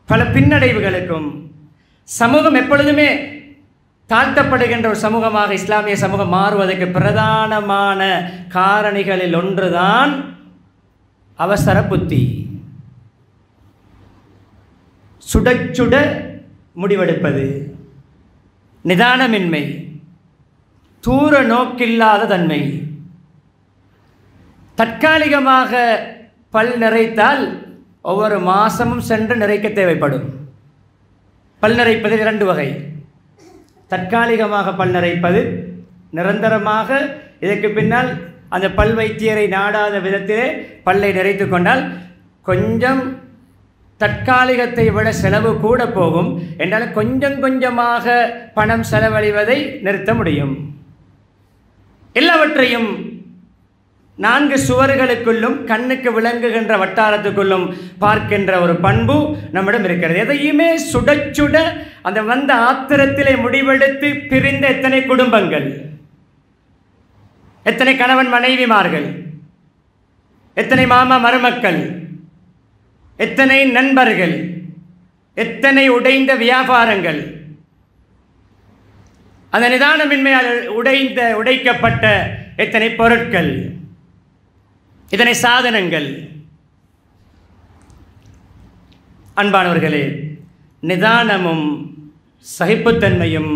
பல பின்னடைவுகளுக்கும் சமூகம் எப்பொழுதுமே தாழ்த்தப்படுகின்ற ஒரு சமூகமாக இஸ்லாமிய சமூகம் மாறுவதற்கு பிரதானமான காரணிகளில் ஒன்றுதான் அவசர புத்தி. சுட சுட முடிவெடுப்பது, நிதானமின்மை, தூர நோக்கில்லாத தன்மை. தற்காலிகமாக பல் நிறைத்தால் ஒவ்வொரு மாதமும் சென்று நிறைக்க தேவைப்படும். பல் நிறைப்பது 2 வகை. தற்காலிகமாக பல் நிறைப்பது, நிரந்தரமாக இதற்கு பின்னால் அந்த பல் வைத்தியரை நாடாத விதத்திலே பல்லை நிறைத்து கொண்டால் கொஞ்சம் தற்காலிகத்தை விட செலவு கூட போகும் என்றால் கொஞ்சம் கொஞ்சமாக பணம் செலவழிவதை நிறுத்த முடியும். எல்லாவற்றையும் 4 சுவர்களுக்குள்ளும் கண்ணுக்கு விளங்குகின்ற வட்டாரத்துக்குள்ளும் பார்க்கின்ற ஒரு பண்பு நம்மிடம் இருக்கிறது. எதையுமே சுட சுட அந்த வந்த ஆத்திரத்திலே முடிவெடுத்து பிரிந்த எத்தனை குடும்பங்கள், எத்தனை கணவன் மனைவிமார்கள், எத்தனை மாமா மருமக்கள், எத்தனை நண்பர்கள், எத்தனை உடைந்த வியாபாரங்கள், அந்த நிதானமின்மையால் உடைக்கப்பட்ட எத்தனை பொருட்கள், இதனை சாதனங்கள். அன்பானவர்களே, நிதானமும் சகிப்புத்தன்மையும்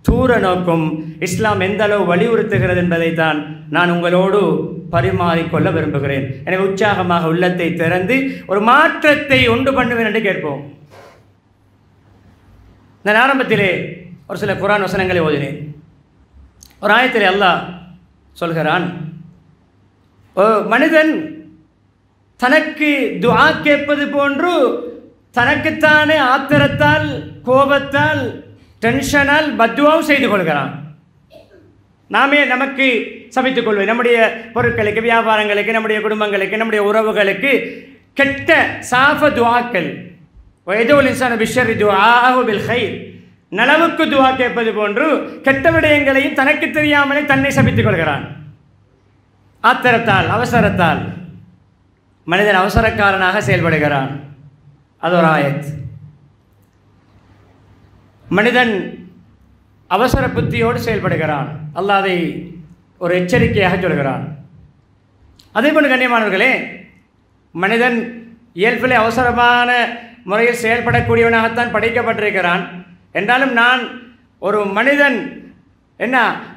தூர நோக்கும் இஸ்லாம் எந்த அளவு வலியுறுத்துகிறது என்பதை தான் நான் உங்களோடு பரிமாறிக்கொள்ள விரும்புகிறேன். எனவே உற்சாகமாக உள்ளத்தை திறந்து ஒரு மாற்றத்தை உண்டு பண்ணுவேன் என்று கேட்போம். நான் ஆரம்பத்திலே ஒரு சில குர்ஆன் வசனங்களை ஓதினேன். ஒரு ஆயத்திலே அல்லாஹ் சொல்கிறான், மனிதன் தனக்கு துஆ கேட்பது போன்று தனக்குத்தானே ஆத்திரத்தால், கோபத்தால், டென்ஷனால் பத்துவாவும் செய்து கொள்கிறான். நாமே நமக்கு சமைத்துக் கொள்வோம். நம்முடைய பொருட்களுக்கு, வியாபாரங்களுக்கு, நம்முடைய குடும்பங்களுக்கு, நம்முடைய உறவுகளுக்கு கெட்ட சாஃப துஆக்கள், வயதுல் இன்சான பிஷ்ஷர்ரி துஆஹு பில் கைர், நலவுக்கு துஆ கேட்பது போன்று கெட்ட விடயங்களையும் தனக்கு தெரியாமலே தன்னை சபித்துக் கொள்கிறான். ஆத்திரத்தால், அவசரத்தால் மனிதன் அவசரக்காரனாக செயல்படுகிறான். அது ஒரு ஆயத். மனிதன் அவசர புத்தியோடு செயல்படுகிறான். அல்லாஹ் அதை ஒரு எச்சரிக்கையாக சொல்கிறான். அதே போன்று கண்ணியமானவர்களே, மனிதன் இயல்பிலே அவசரமான முறையில் செயல்படக்கூடியவனாகத்தான் படைக்கப்பட்டிருக்கிறான். என்றாலும் நான் ஒரு மனிதன்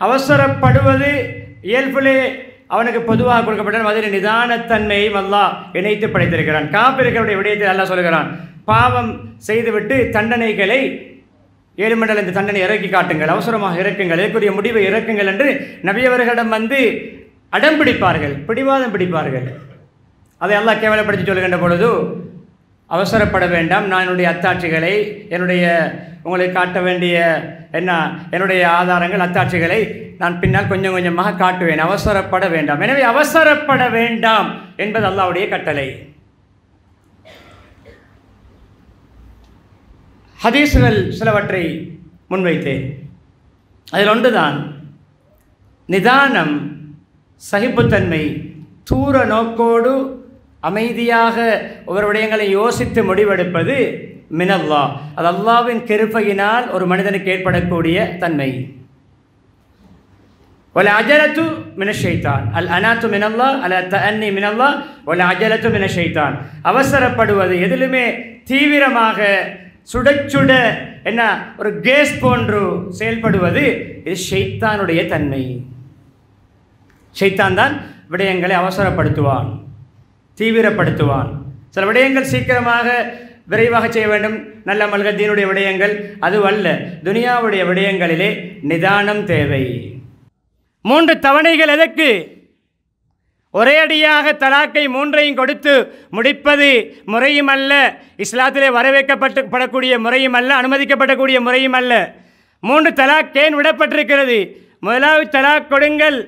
அவசரப்படுவது இயல்பிலே அவனுக்கு பொதுவாக கொடுக்கப்பட்ட அதில் நிதானத்தன்மையும் அல்லாஹ் இணைத்து படைத்திருக்கிறான். காபிர்களுடைய விடயத்தில் அல்லாஹ் சொல்கிறான், பாவம் செய்துவிட்டு தண்டனைகளை 7 மண்டல இந்த தண்டனை இறக்கி காட்டுங்கள், அவசரமாக இறக்குங்கள், இதற்குரிய முடிவை இறக்குங்கள் என்று நபியவர்களிடம் வந்து அடம் பிடிப்பார்கள், பிடிவாதம் பிடிப்பார்கள். அதை அல்லாஹ் கேவலப்படுத்தி சொல்கின்ற பொழுது, அவசரப்பட வேண்டாம், நான் என்னுடைய அத்தாட்சிகளை, உங்களுக்கு காட்ட வேண்டிய என்னுடைய ஆதாரங்கள், அத்தாட்சிகளை நான் பின்னால் கொஞ்சம் கொஞ்சமாக காட்டுவேன், அவசரப்பட வேண்டாம். எனவே அவசரப்பட வேண்டாம் என்பது அல்லாஹ்வுடைய கட்டளை. ஹதீஸ்கள் சிலவற்றை முன்வைத்தேன். அதில் ஒன்றுதான் நிதானம், சகிப்புத்தன்மை, தூர நோக்கோடு அமைதியாக ஒவ்வொரு விடயங்களை யோசித்து முடிவெடுப்பது மினல்லாஹ். அது அல்லாஹ்வின் கிருபையினால் ஒரு மனிதனுக்கு ஏற்படக்கூடிய தன்மை. வல் அஜலத்து மினஷ் ஷைத்தான், அல் அனாத்து மினல்லாஹ், அல் தஅன்னி மினல்லாஹ், வல் அஜலத்து மினஷ் ஷைத்தான். அவசரப்படுவது, எதிலுமே தீவிரமாக சுட சுட ஒரு கேஸ் போன்று செயல்படுவது, இது ஷைத்தானுடைய தன்மை. ஷைத்தான் தான் விடயங்களை அவசரப்படுத்துவான், தீவிரப்படுத்துவான். சில விடயங்கள் சீக்கிரமாக விரைவாக செய்ய வேண்டும், நல்ல மல்கத்தீனுடைய விடயங்கள் அதுவல்ல. துனியாவுடைய விடயங்களிலே நிதானம் தேவை. 3 தவணைகள் எதற்கு? ஒரே அடியாக தலாக்கை 3ஐயும் கொடுத்து முடிப்பது முறையும் அல்ல, இஸ்லாத்திலே வரவேற்கப்படக்கூடிய முறையும் அல்ல, அனுமதிக்கப்படக்கூடிய முறையும் அல்ல. 3 தலாக் ஏன் விடப்பட்டிருக்கிறது? முதலாவது தலாக் கொடுங்கள்,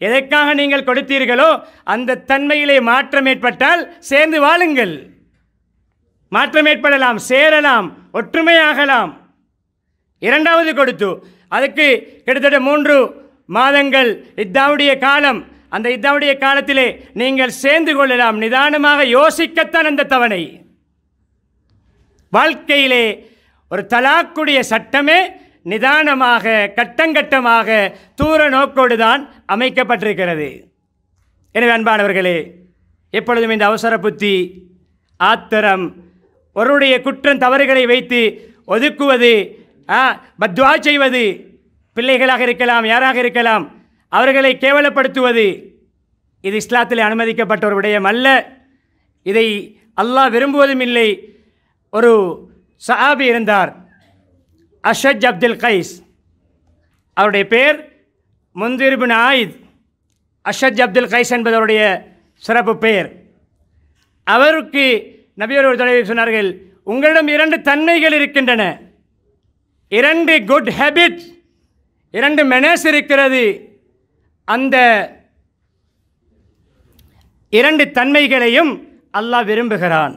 எதற்காக நீங்கள் கொடுத்தீர்களோ அந்த தன்மையிலே மாற்றம் ஏற்பட்டால் சேர்ந்து வாழுங்கள். மாற்றம் ஏற்படலாம், சேரலாம், ஒற்றுமையாகலாம். 2வது கொடுத்து அதுக்கு கிட்டத்தட்ட 3 மாதங்கள் இத்தாவுடைய காலம், அந்த இத்தாவுடைய காலத்திலே நீங்கள் சேர்ந்து கொள்ளலாம். நிதானமாக யோசிக்கத்தான் அந்த தவணை. வாழ்க்கையிலே ஒரு தலாக்குடைய சட்டமே நிதானமாக கட்டங்கட்டமாக தூர நோக்கோடு தான் அமைக்கப்பட்டிருக்கிறது. எனவே அன்பானவர்களே, எப்பொழுதும் இந்த அவசர புத்தி, ஆத்திரம், ஒருடைய குற்றம் தவறுகளை வைத்து ஒதுக்குவது, பத்வா செய்வது, பிள்ளைகளாக இருக்கலாம், யாராக இருக்கலாம், அவர்களை கேவலப்படுத்துவது, இது இஸ்லாத்திலே அனுமதிக்கப்பட்ட ஒரு விடயம் அல்ல. இதை அல்லாஹ் விரும்புவதும் இல்லை. ஒரு சஹாபி இருந்தார், அஷஜ் அப்துல் கைஸ். அவருடைய பேர் முந்திர் பின் ஆயித். அஷஜ் அப்துல் கைஸ் என்பது அவருடைய சிறப்பு பெயர். அவருக்கு நபியர் ஒரு தடவை சொன்னார்கள், உங்களிடம் 2 தன்மைகள் இருக்கின்றன, 2 குட் ஹேபிட்ஸ், 2 மெனஸ் இருக்கிறது. அந்த 2 தன்மைகளையும் அல்லாஹ் விரும்புகிறான்.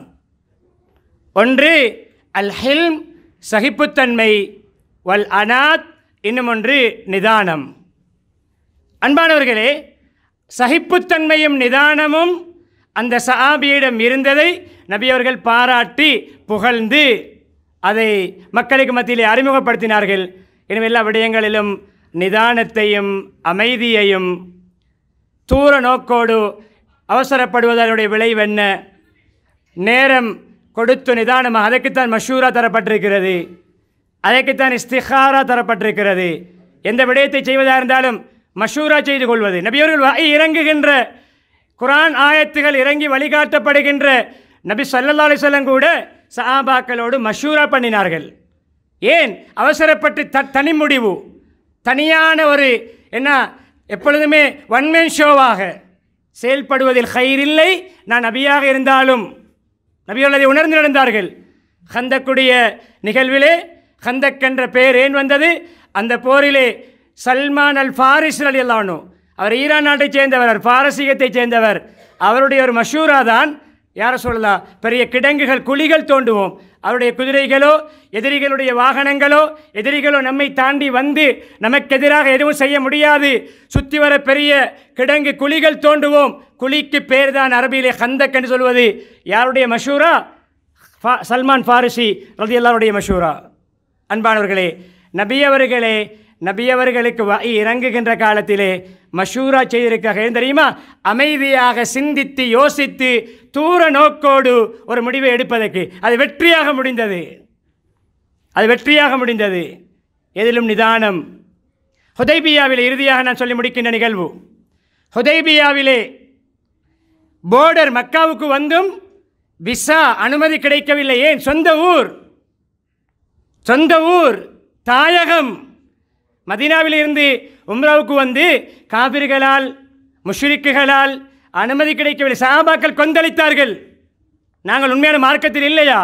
ஒன்று அல் ஹில்ம், சகிப்புத்தன்மை, வல் அனாத், இன்னும் ஒன்று நிதானம். அன்பானவர்களே, சகிப்புத்தன்மையும் நிதானமும் அந்த சஹாபியிடம் இருந்ததை நபி அவர்கள் பாராட்டி புகழ்ந்து அதை மக்களுக்கு மத்தியிலே அறிமுகப்படுத்தினார்கள். எனவே எல்லா விடயங்களிலும் நிதானத்தையும் அமைதியையும் தூர நோக்கோடு அவசரப்படுவதனுடைய விளைவென்ன, நேரம் கொடுத்து நிதானமாக, அதற்குத்தான் மஷூரா தரப்பட்டிருக்கிறது, அதற்குத்தான் இஸ்திகாரா தரப்பட்டிருக்கிறது. எந்த விடயத்தை செய்வதாக இருந்தாலும் மஷூரா செய்து கொள்வது. நபியவர்கள் வஹி இறங்குகின்ற, குர்ஆன் ஆயத்துகள் இறங்கி வழிகாட்டப்படுகின்ற நபி ஸல்லல்லாஹு அலைஹி வஸல்லம் கூட சஹாபாக்களோடு மஷூரா பண்ணினார்கள். ஏன்? அவசரப்பட்டு தனி முடிவு, தனியான ஒரு எப்பொழுதுமே ஒன்மேன் ஷோவாக செயல்படுவதில் ஹைர் இல்லை. நான் நபியாக இருந்தாலும் நபிகள் அதை உணர்ந்து நடந்தார்கள். ஹந்தக்குடைய நிகழ்விலே, ஹந்தக் என்ற பெயர் ஏன் வந்தது? அந்த போரிலே சல்மான் அல் ஃபாரிஸ் ரலியல்லாஹு அன்ஹு, அவர் ஈரான் நாட்டைச் சேர்ந்தவர், பாரசீகத்தைச் சேர்ந்தவர். அவருடைய ஒரு மஷூரா தான், யார சொல்லலாம், பெரிய கிடங்குகள், குழிகள் தோண்டுவோம், அவருடைய குதிரைகளோ எதிரிகளுடைய வாகனங்களோ எதிரிகளோ நம்மை தாண்டி வந்து நமக்கு எதிராக எதுவும் செய்ய முடியாது, சுற்றி வர பெரிய கிடங்கு குழிகள் தோண்டுவோம். குழிக்கு பேர் தான் அரபியிலே ஹந்தக் என்று சொல்வது. யாருடைய மஷூரா? சல்மான் ஃபாரிசி ரலியல்லாஹுடைய மஷூரா. அன்பானவர்களே, நபியவர்களுக்கு வஹி இறங்குகின்ற காலத்திலே மஷூரா செய்திருக்காக தெரியுமா? அமைதியாக சிந்தித்து யோசித்து தூர நோக்கோடு ஒரு முடிவை எடுப்பதற்கு. அது வெற்றியாக முடிந்தது. எதிலும் நிதானம். ஹுதைபியாவிலே இறுதியாக நான் சொல்லி முடிக்கின்ற நிகழ்வு, ஹுதைபியாவிலே போர்டர் மக்காவுக்கு வந்தும் விசா அனுமதி கிடைக்கவில்லை. ஏன்? சொந்த ஊர் தாயகம். மதீனாவில் இருந்து உம்ராவுக்கு வந்து காபிர்களால், முஷ்ரிக்குகளால் அனுமதி கிடைக்கவில்லை. சஹாபாக்கள் கொந்தளித்தார்கள். நாங்கள் உண்மையான மார்க்கத்தில் இல்லையா?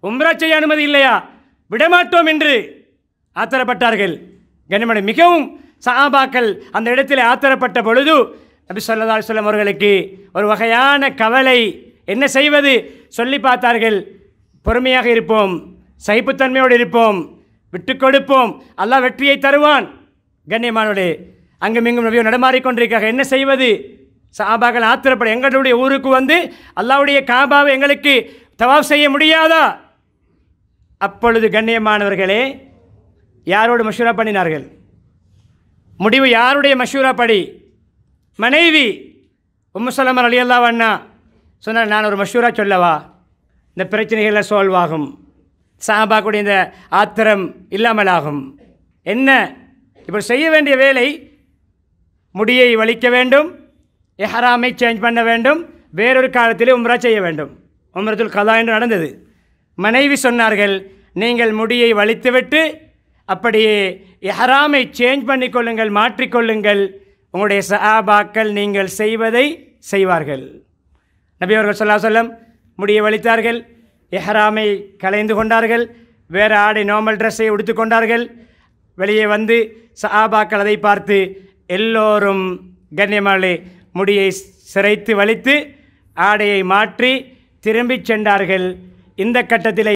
உம்ரா செய்ய அனுமதி இல்லையா? விடமாட்டோம் என்று ஆத்திரப்பட்டார்கள். கண்ணியமான மிகவும் சஹாபாக்கள் அந்த இடத்தில் ஆத்திரப்பட்ட பொழுது நபி ஸல்லல்லாஹு அலைஹி வஸல்லம் அவர்களுக்கு ஒரு வகையான கவலை. என்ன செய்வது? சொல்லி பார்த்தார்கள், பொறுமையாக இருப்போம், சகிப்புத்தன்மையோடு இருப்போம், விட்டு கொடுப்போம், அல்லாஹ் வெற்றியை தருவான். கண்ணியமானோடு அங்குமிங்கும் நபியோ நடமாறிக்கொண்டிருக்காங்க. என்ன செய்வது? சஹாபாக்கள் ஆத்திரப்பட, எங்களுடைய ஊருக்கு வந்து அல்லாஹ்வுடைய காபாவை எங்களுக்கு தவாஃப் செய்ய முடியாதா? அப்பொழுது கண்ணியமானவர்களே, யாரோடு மஷூரா பண்ணினார்கள்? முடிவு யாருடைய மஷூரா படி? மனைவி உம்மு ஸலமா ரலியல்லாஹு அன்ஹா சொன்னார், நான் ஒரு மஷூரா சொல்லவா, இந்த பிரச்சனைகளை சால்வ் ஆகும், சஹாபாக்குடைய இந்த ஆத்திரம் இல்லாமலாகும். என்ன இப்போ செய்ய வேண்டிய வேலை? முடியை வலிக்க வேண்டும், இஹ்ராமை சேஞ்ச் பண்ண வேண்டும், வேறொரு காலத்திலே உம்ரா செய்ய வேண்டும். உம்ரத்துல் கதா என்று நடந்தது. மனைவி சொன்னார்கள், நீங்கள் முடியை வலித்துவிட்டு அப்படியே இஹ்ராமை சேஞ்ச் பண்ணிக்கொள்ளுங்கள், மாற்றிக்கொள்ளுங்கள், உங்களுடைய சஹாபாக்கள் நீங்கள் செய்வதை செய்வார்கள். நபி அவர்கள் ஸல்லல்லாஹு அலைஹி வஸல்லம் முடியை வலித்தார்கள், இஹ்ராமை கலைந்து கொண்டார்கள், வேறு ஆடை நார்மல் ட்ரெஸ்ஸை உடுத்து கொண்டார்கள். வெளியே வந்து சஹாபாக்கள் அதை பார்த்து எல்லோரும் கண்ணியமாலே முடியை சிரைத்து வலித்து ஆடையை மாற்றி திரும்பிச் சென்றார்கள். இந்த கட்டத்தில்